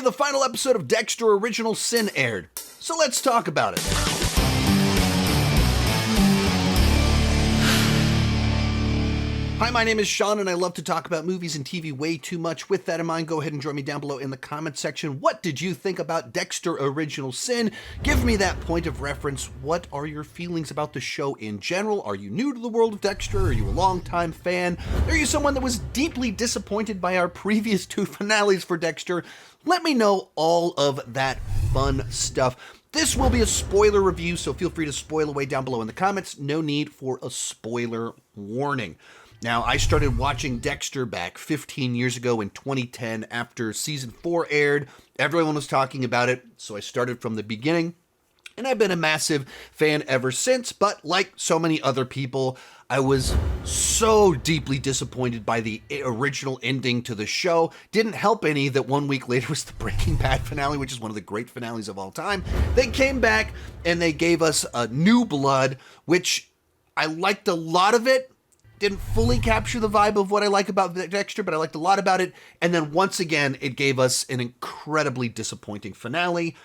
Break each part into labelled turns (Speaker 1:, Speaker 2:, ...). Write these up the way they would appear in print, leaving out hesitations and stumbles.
Speaker 1: the final episode of Dexter Original Sin aired, so let's talk about it. Hi, my name is Sean, and I love to talk about movies and TV way too much. With that in mind, go ahead and join me down below in the comment section. What did you think about Dexter Original Sin? Give me that point of reference. What are your feelings about the show in general? Are you new to the world of Dexter? Are you a longtime fan? Are you someone that was deeply disappointed by our previous two finales for Dexter? Let me know all of that fun stuff. This will be a spoiler review, so feel free to spoil away down below in the comments. No need for a spoiler warning. Now, I started watching Dexter back 15 years ago in 2010 after season 4 aired. Everyone was talking about it, so I started from the beginning. And I've been a massive fan ever since, but like so many other people, I was so deeply disappointed by the original ending to the show. Didn't help any that 1 week later was the Breaking Bad finale, which is one of the great finales of all time. They came back and they gave us a New Blood, which I liked a lot of it. Didn't fully capture the vibe of what I like about Dexter, but I liked a lot about it. And then once again, it gave us an incredibly disappointing finale.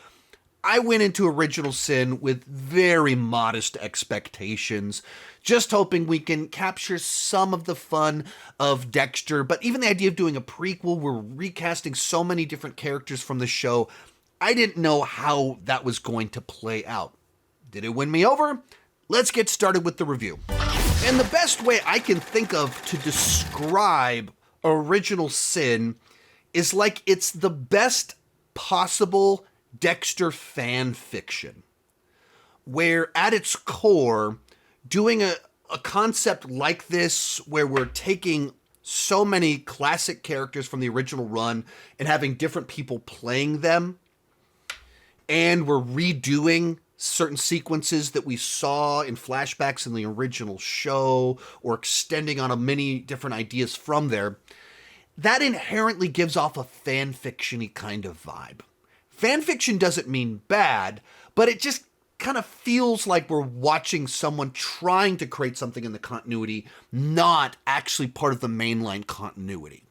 Speaker 1: I went into Original Sin with very modest expectations, just hoping we can capture some of the fun of Dexter. But even the idea of doing a prequel, we're recasting so many different characters from the show. I didn't know how that was going to play out. Did it win me over? Let's get started with the review. And the best way I can think of to describe Original Sin is like it's the best possible Dexter fan fiction, where at its core, doing a concept like this, where we're taking so many classic characters from the original run and having different people playing them, and we're redoing certain sequences that we saw in flashbacks in the original show, or extending on many different ideas from there, that inherently gives off a fanfiction-y kind of vibe. Fanfiction doesn't mean bad, but it just kind of feels like we're watching someone trying to create something in the continuity, not actually part of the mainline continuity.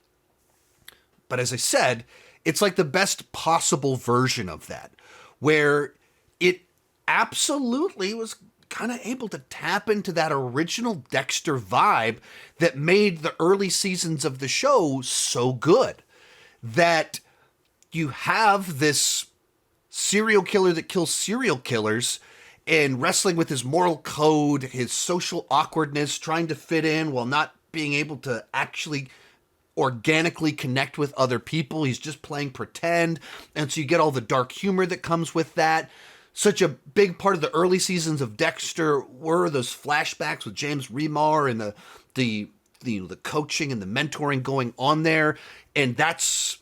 Speaker 1: But as I said, it's like the best possible version of that, where it absolutely was kind of able to tap into that original Dexter vibe that made the early seasons of the show so good. That you have this serial killer that kills serial killers and wrestling with his moral code, his social awkwardness, trying to fit in while not being able to actually organically connect with other people. He's just playing pretend. And so you get all the dark humor that comes with that. Such a big part of the early seasons of Dexter were those flashbacks with James Remar and the coaching and the mentoring going on there. And that's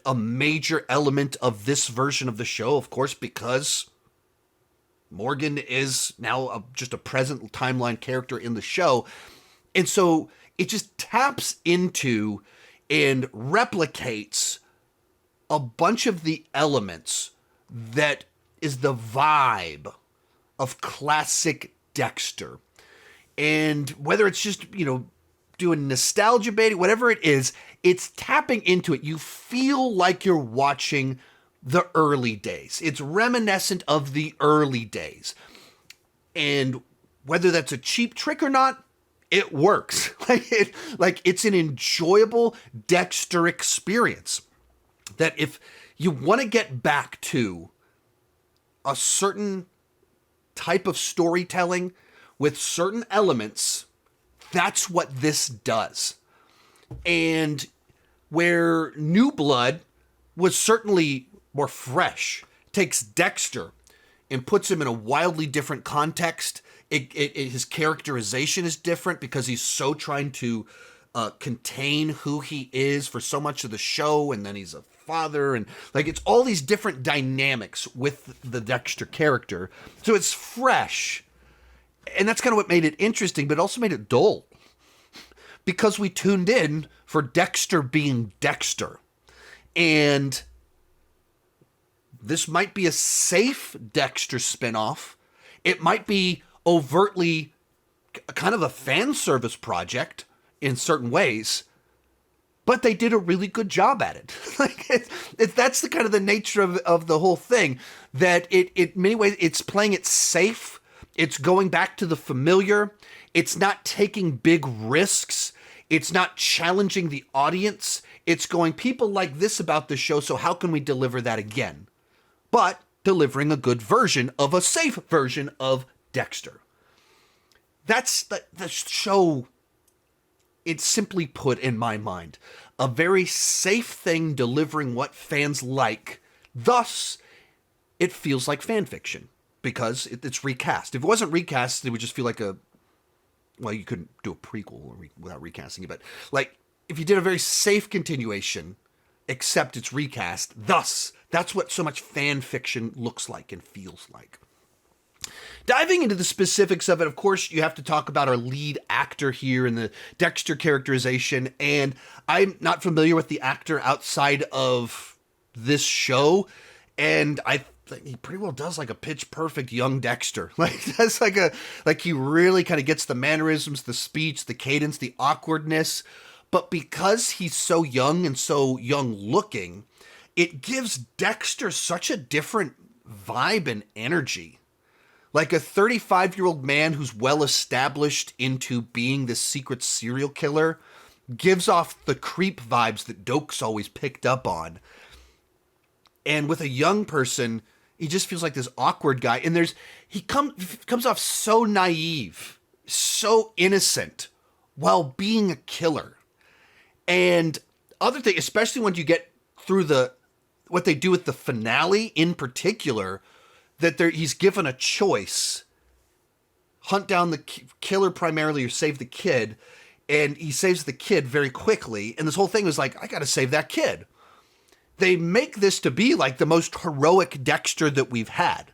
Speaker 1: a major element of this version of the show, of course, because Morgan is now just a present timeline character in the show. And so it just taps into and replicates a bunch of the elements that is the vibe of classic Dexter. And whether it's just, doing nostalgia baiting, whatever it is, it's tapping into it. You feel like you're watching the early days. It's reminiscent of the early days. And whether that's a cheap trick or not, it works. Like it's an enjoyable Dexter experience. That if you want to get back to a certain type of storytelling with certain elements, that's what this does. And where New Blood was certainly more fresh, takes Dexter and puts him in a wildly different context. His characterization is different because he's so trying to contain who he is for so much of the show, and then he's a father, and it's all these different dynamics with the Dexter character. So it's fresh, and that's kind of what made it interesting, but it also made it dull because we tuned in for Dexter being Dexter. And this might be a safe Dexter spinoff. It might be overtly kind of a fan service project in certain ways, but they did a really good job at it. That's the kind of the nature of the whole thing, that in many ways it's playing it safe. It's going back to the familiar. It's not taking big risks. It's not challenging the audience. It's going, people like this about the show, so how can we deliver that again? But delivering a good version of a safe version of Dexter. That's the show. It's simply put, in my mind, a very safe thing delivering what fans like. Thus, it feels like fan fiction because it's recast. If it wasn't recast, it would just feel like well, you couldn't do a prequel without recasting it, but like if you did a very safe continuation, except it's recast, thus, that's what so much fan fiction looks like and feels like. Diving into the specifics of it, of course, you have to talk about our lead actor here and the Dexter characterization. And I'm not familiar with the actor outside of this show. And I think he pretty well does like a pitch perfect young Dexter. Like that's like he really kind of gets the mannerisms, the speech, the cadence, the awkwardness. But because he's so young and so young looking, it gives Dexter such a different vibe and energy. Like a 35-year-old man who's well established into being this secret serial killer gives off the creep vibes that Doak's always picked up on. And with a young person, he just feels like this awkward guy. And he comes off so naive, so innocent, while being a killer. And other thing, especially when you get through what they do with the finale in particular, that he's given a choice: hunt down the killer primarily or save the kid. And he saves the kid very quickly. And this whole thing was like, I got to save that kid. They make this to be like the most heroic Dexter that we've had.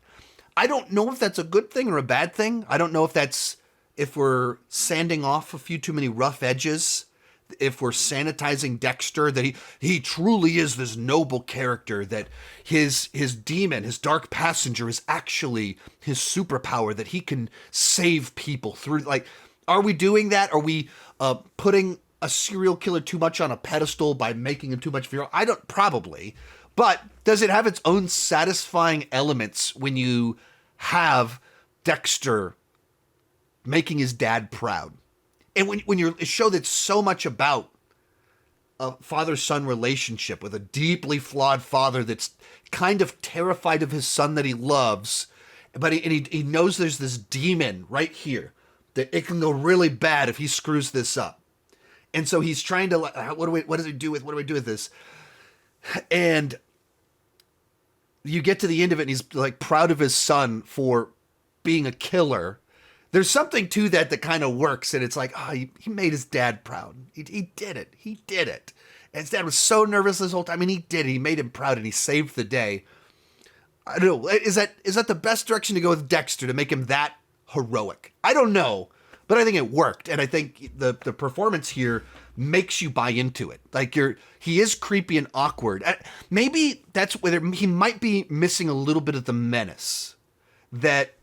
Speaker 1: I don't know if that's a good thing or a bad thing. I don't know if we're sanding off a few too many rough edges, if we're sanitizing Dexter, that he truly is this noble character, that his demon, his dark passenger, is actually his superpower, that he can save people through. Like, are we doing that? Are we putting a serial killer too much on a pedestal by making him too much viral? I don't, probably. But does it have its own satisfying elements when you have Dexter making his dad proud? And when you're a show that's so much about a father-son relationship with a deeply flawed father that's kind of terrified of his son that he loves, but he knows there's this demon right here that it can go really bad if he screws this up. And so he's trying to, what do we do with this? And you get to the end of it and he's like proud of his son for being a killer. There's something to that kind of works, and it's like, oh, he made his dad proud. He did it. He did it. And his dad was so nervous this whole time, and he did it. He made him proud, and he saved the day. I don't know. Is that the best direction to go with Dexter, to make him that heroic? I don't know, but I think it worked, and I think the performance here makes you buy into it. Like he is creepy and awkward. Maybe that's whether he might be missing a little bit of the menace that,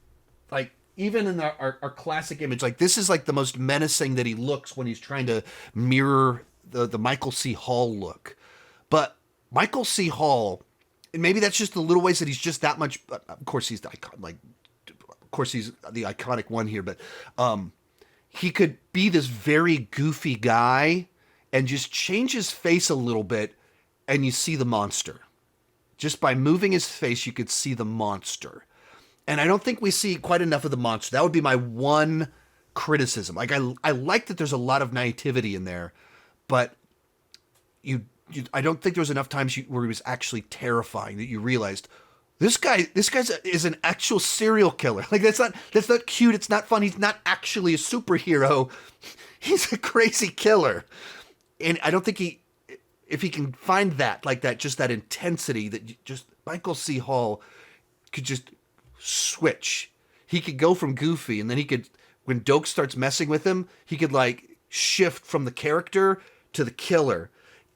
Speaker 1: like, even in our classic image, like this is like the most menacing that he looks when he's trying to mirror the Michael C. Hall look. But Michael C. Hall, and maybe that's just the little ways that he's just that much. Of course, he's the iconic one here, but he could be this very goofy guy and just change his face a little bit, and you see the monster. Just by moving his face, you could see the monster. And I don't think we see quite enough of the monster. That would be my one criticism. Like I like that there's a lot of naivety in there, but I don't think there was enough times where he was actually terrifying that you realized this guy is an actual serial killer. Like that's not cute. It's not fun. He's not actually a superhero. He's a crazy killer. And I don't think if he can find that, like that, just that intensity that just Michael C. Hall could just switch. He could go from goofy, and then he could, when Doak starts messing with him, he could like shift from the character to the killer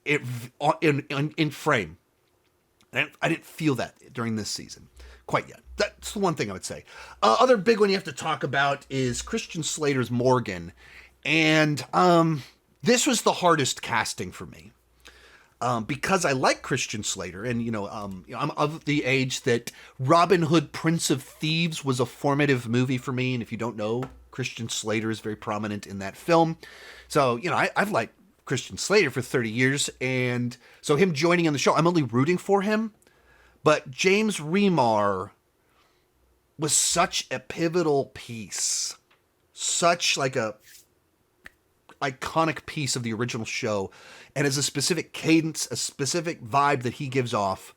Speaker 1: in frame. And I didn't feel that during this season quite yet. That's the one thing I would say. Other big one you have to talk about is Christian Slater's Morgan. And this was the hardest casting for me. because I like Christian Slater, and I'm of the age that Robin Hood, Prince of Thieves was a formative movie for me, and if you don't know, Christian Slater is very prominent in that film. So I've liked Christian Slater for 30 years, and so him joining in the show, I'm only rooting for him. But James Remar was such a pivotal piece, such like a iconic piece of the original show, and has a specific cadence, a specific vibe that he gives off.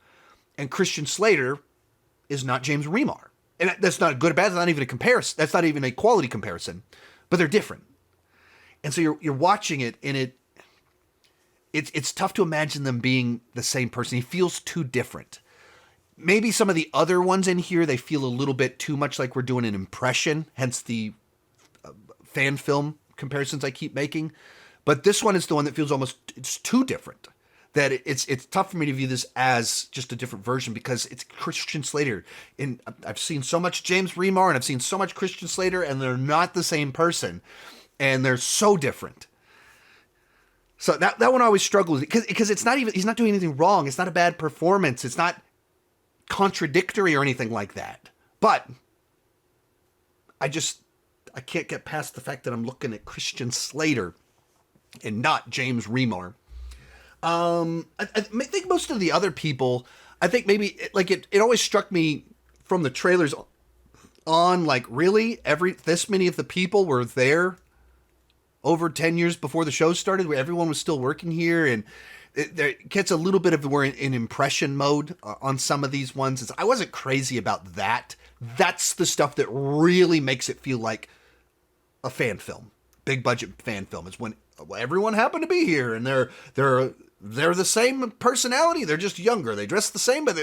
Speaker 1: And Christian Slater is not James Remar. And that's not good or bad. That's not even a comparison. That's not even a quality comparison. But they're different. And so you're watching it, and it's tough to imagine them being the same person. He feels too different. Maybe some of the other ones in here, they feel a little bit too much like we're doing an impression, hence the fan film comparisons I keep making. But this one is the one that feels it's too different. That it's tough for me to view this as just a different version because it's Christian Slater. And I've seen so much James Remar and I've seen so much Christian Slater, and they're not the same person. And they're so different. So that one I always struggle with because it's not even, he's not doing anything wrong. It's not a bad performance. It's not contradictory or anything like that. But I can't get past the fact that I'm looking at Christian Slater and not James Remar. I think most of the other people, I think maybe it always struck me from the trailers on, like, really this many of the people were there over 10 years before the show started, where everyone was still working here, and it gets a little bit of, we're in impression mode on some of these ones. I wasn't crazy about that. That's the stuff that really makes it feel like a fan film, big budget fan film, is when everyone happened to be here and they're the same personality. They're just younger. They dress the same, but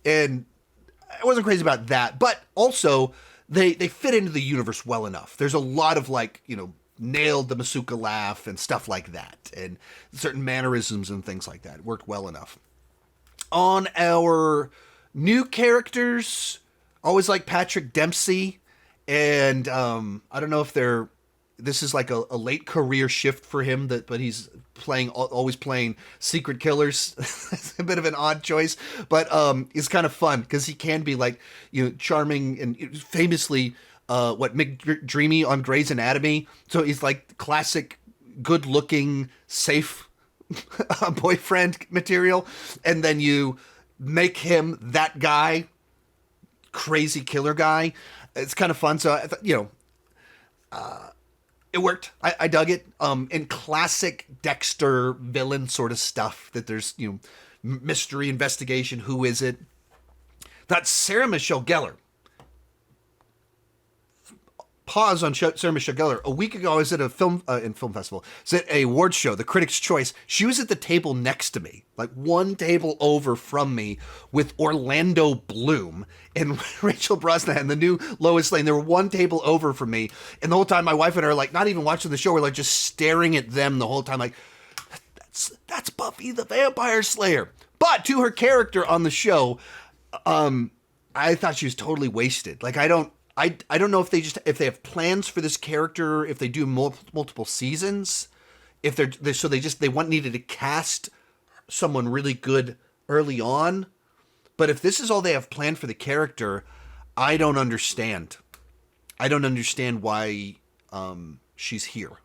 Speaker 1: and I wasn't crazy about that. But also they fit into the universe well enough. There's a lot of nailed the Masuka laugh and stuff like that, and certain mannerisms and things like that worked well enough. On our new characters, always like Patrick Dempsey, and I don't know if this is like a late career shift for him, but he's always playing secret killers. It's a bit of an odd choice, but it's kind of fun because he can be charming and famously McDreamy on Grey's Anatomy. So he's like classic, good-looking, safe boyfriend material, and then you make him that guy, crazy killer guy. It's kind of fun. So I thought, it worked. I dug it. In classic Dexter villain sort of stuff, that there's mystery investigation. Who is it? That's Sarah Michelle Gellar. Pause on Sarah Michelle Gellar. A week ago, I was at a film festival. It's at a awards show, the Critics' Choice. She was at the table next to me, like one table over from me, with Orlando Bloom and Rachel Brosnahan, the new Lois Lane. They were one table over from me, and the whole time my wife and I are not even watching the show. We're just staring at them the whole time, that's Buffy the Vampire Slayer. But to her character on the show, I thought she was totally wasted. I don't know if they have plans for this character, if they do multiple seasons, if they needed to cast someone really good early on. But if this is all they have planned for the character, I don't understand. I don't understand why she's here.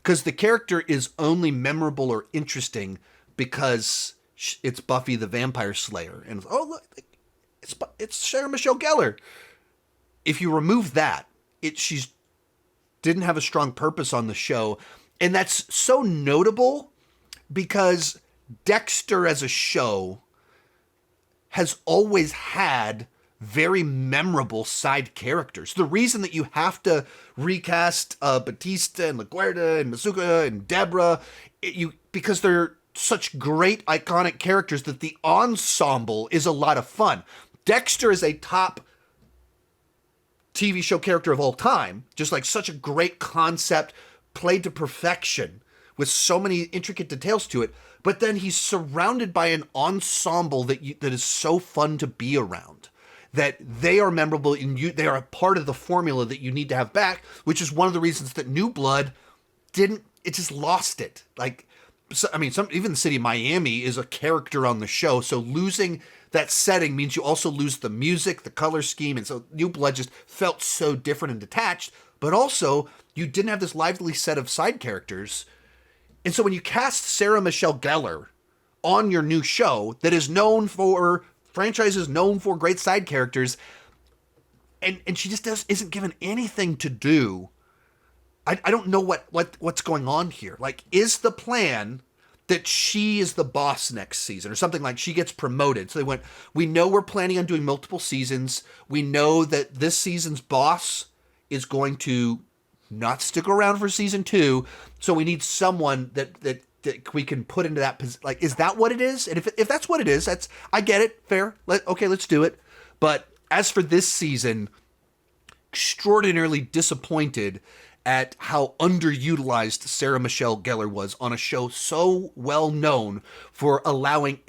Speaker 1: Because the character is only memorable or interesting because it's Buffy the Vampire Slayer. And look, it's Sarah Michelle Gellar. If you remove that, she's didn't have a strong purpose on the show. And that's so notable because Dexter as a show has always had very memorable side characters. The reason that you have to recast Batista and LaGuardia and Masuka and Deborah, because they're such great iconic characters that the ensemble is a lot of fun. Dexter is a top TV show character of all time, just such a great concept, played to perfection with so many intricate details to it. But then he's surrounded by an ensemble that is so fun to be around, that they are memorable and they are a part of the formula that you need to have back, which is one of the reasons that New Blood just lost it. I mean, even the city of Miami is a character on the show. So losing that setting means you also lose the music, the color scheme. And so New Blood just felt so different and detached. But also, you didn't have this lively set of side characters. And so when you cast Sarah Michelle Gellar on your new show that is known for, franchises known for great side characters, and she just isn't given anything to do. I don't know what's going on here. Like, is the plan that she is the boss next season or something, like she gets promoted? So they went, we know we're planning on doing multiple seasons. We know that this season's boss is going to not stick around for season 2. So we need someone that we can put into that position. Like, is that what it is? And if that's what it is, I get it. Fair. Okay, let's do it. But as for this season, extraordinarily disappointed at how underutilized Sarah Michelle Gellar was on a show so well known for allowing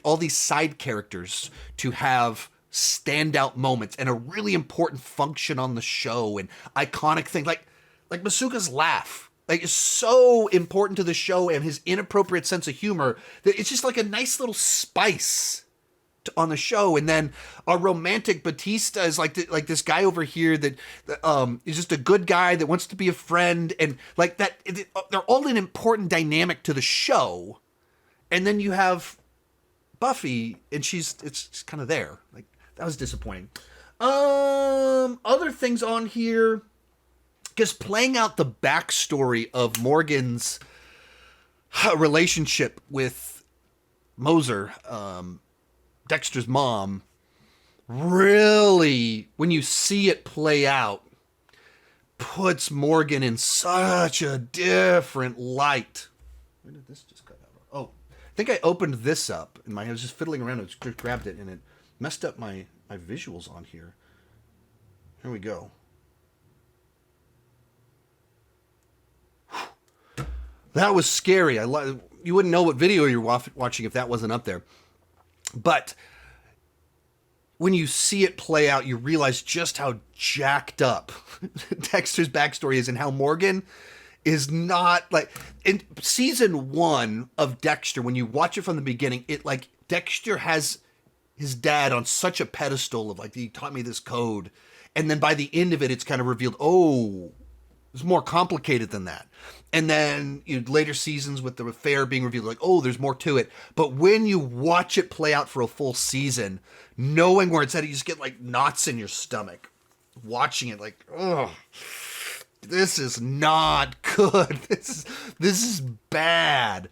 Speaker 1: all these side characters to have standout moments and a really important function on the show and iconic thing. Like Masuka's laugh, like, is so important to the show, and his inappropriate sense of humor that it's just like a nice little spice on the show. And then our romantic Batista is like this guy over here that is just a good guy that wants to be a friend, and like that they're all an important dynamic to the show. And then you have Buffy, and it's kind of there. Like, that was disappointing. Other things on here, just playing out the backstory of Morgan's relationship with Moser, Dexter's mom, really, when you see it play out, puts Morgan in such a different light. Where did this just cut out? Oh, I think I opened this up, and I was just fiddling around and just grabbed it, and it messed up my visuals on here. Here we go. That was scary. You wouldn't know what video you're watching if that wasn't up there. But when you see it play out, you realize just how jacked up Dexter's backstory is, and how Morgan is not, like, in season 1 of Dexter, when you watch it from the beginning, it, like, Dexter has his dad on such a pedestal of, like, he taught me this code. And then by the end of it, it's kind of revealed, oh, it's more complicated than that. And then later seasons with the affair being revealed, like, oh, there's more to it. But when you watch it play out for a full season, knowing where it's at, you just get like knots in your stomach. Watching it, like, oh, this is not good. This is bad.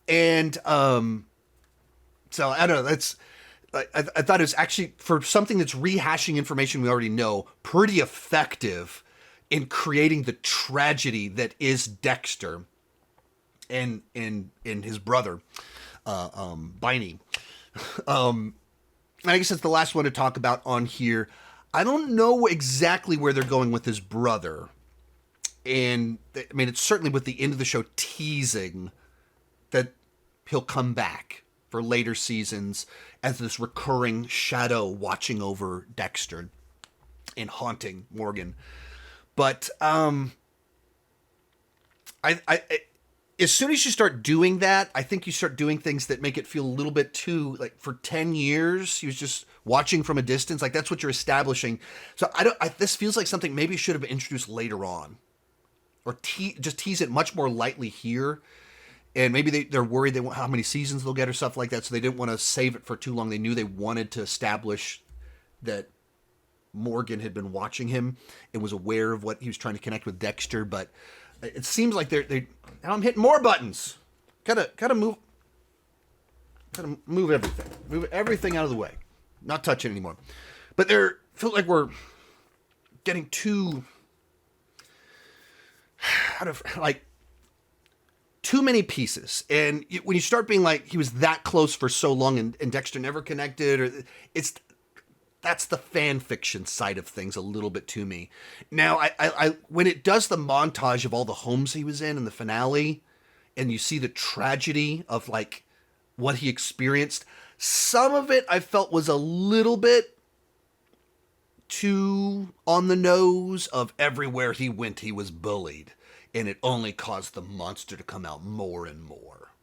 Speaker 1: And so I don't know. That's I thought it was actually, for something that's rehashing information we already know, pretty effective in creating the tragedy that is Dexter and his brother, Biney. And I guess that's the last one to talk about on here. I don't know exactly where they're going with his brother. And I mean, it's certainly with the end of the show teasing that he'll come back for later seasons as this recurring shadow watching over Dexter and haunting Morgan. But I as soon as you start doing that, I think you start doing things that make it feel a little bit too, like, for 10 years, he was just watching from a distance. Like, that's what you're establishing. So this feels like something maybe should have been introduced later on, or just tease it much more lightly here. And maybe they're worried how many seasons they'll get or stuff like that. So they didn't want to save it for too long. They knew they wanted to establish that Morgan had been watching him and was aware of what he was trying to connect with Dexter. But it seems like now I'm hitting more buttons. Gotta move everything. Move everything out of the way. Not touch it anymore. But feel like we're getting too too many pieces. And when you start being like, he was that close for so long and Dexter never connected, that's the fan fiction side of things a little bit to me. Now, I when it does the montage of all the homes he was in the finale, and you see the tragedy of like what he experienced, some of it I felt was a little bit too on the nose of everywhere he went, he was bullied. and it only caused the monster to come out more and more.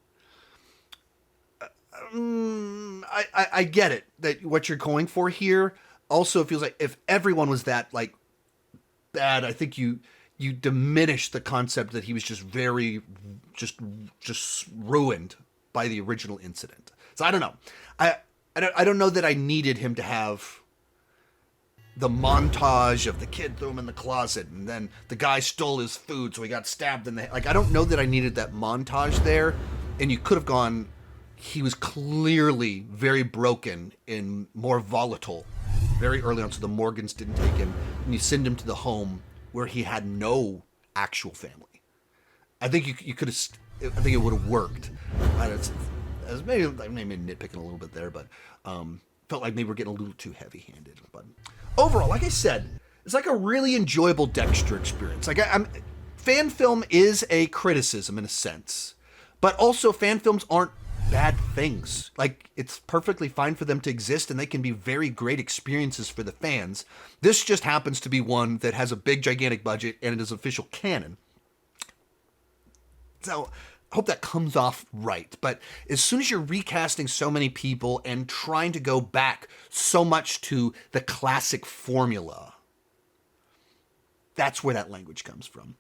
Speaker 1: I get it, that what you're going for here. Also, it feels like if everyone was that like bad, I think you diminish the concept that he was just just ruined by the original incident. So I don't know. I don't know that I needed him to have the montage of the kid threw him in the closet and then the guy stole his food so he got stabbed in the head. Like, I don't know that I needed that montage there. And you could have gone, he was clearly very broken and more volatile very early on, so the Morgans didn't take him, and you send him to the home where he had no actual family. I think you could have, I think it would have worked. Maybe nitpicking a little bit there, but felt like maybe we're getting a little too heavy-handed. But overall, like I said, it's like a really enjoyable Dexter experience. Like fan film is a criticism in a sense, but also fan films aren't bad things. Like, it's perfectly fine for them to exist, and they can be very great experiences for the fans. This just happens to be one that has a big, gigantic budget, and it is official canon. So I hope that comes off right. But as soon as you're recasting so many people and trying to go back so much to the classic formula, that's where that language comes from.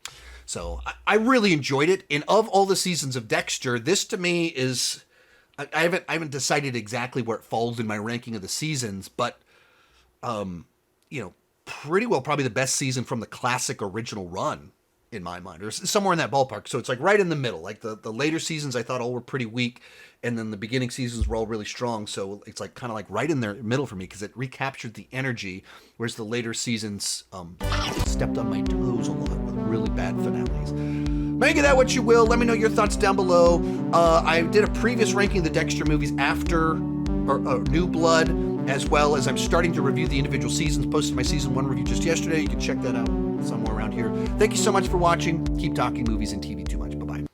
Speaker 1: So I really enjoyed it. And of all the seasons of Dexter, this to me is, I haven't decided exactly where it falls in my ranking of the seasons, but pretty well probably the best season from the classic original run in my mind, or somewhere in that ballpark. So it's like right in the middle. Like the later seasons I thought all were pretty weak, and then the beginning seasons were all really strong. So it's like kind of like right in the middle for me, because it recaptured the energy, whereas the later seasons stepped on my toes a lot with really bad finales. Make of that what you will. Let me know your thoughts down below. I did a previous ranking of the Dexter movies after New Blood, as well as I'm starting to review the individual seasons. Posted my season 1 review just yesterday. You can check that out somewhere around here. Thank you so much for watching. Keep talking movies and TV.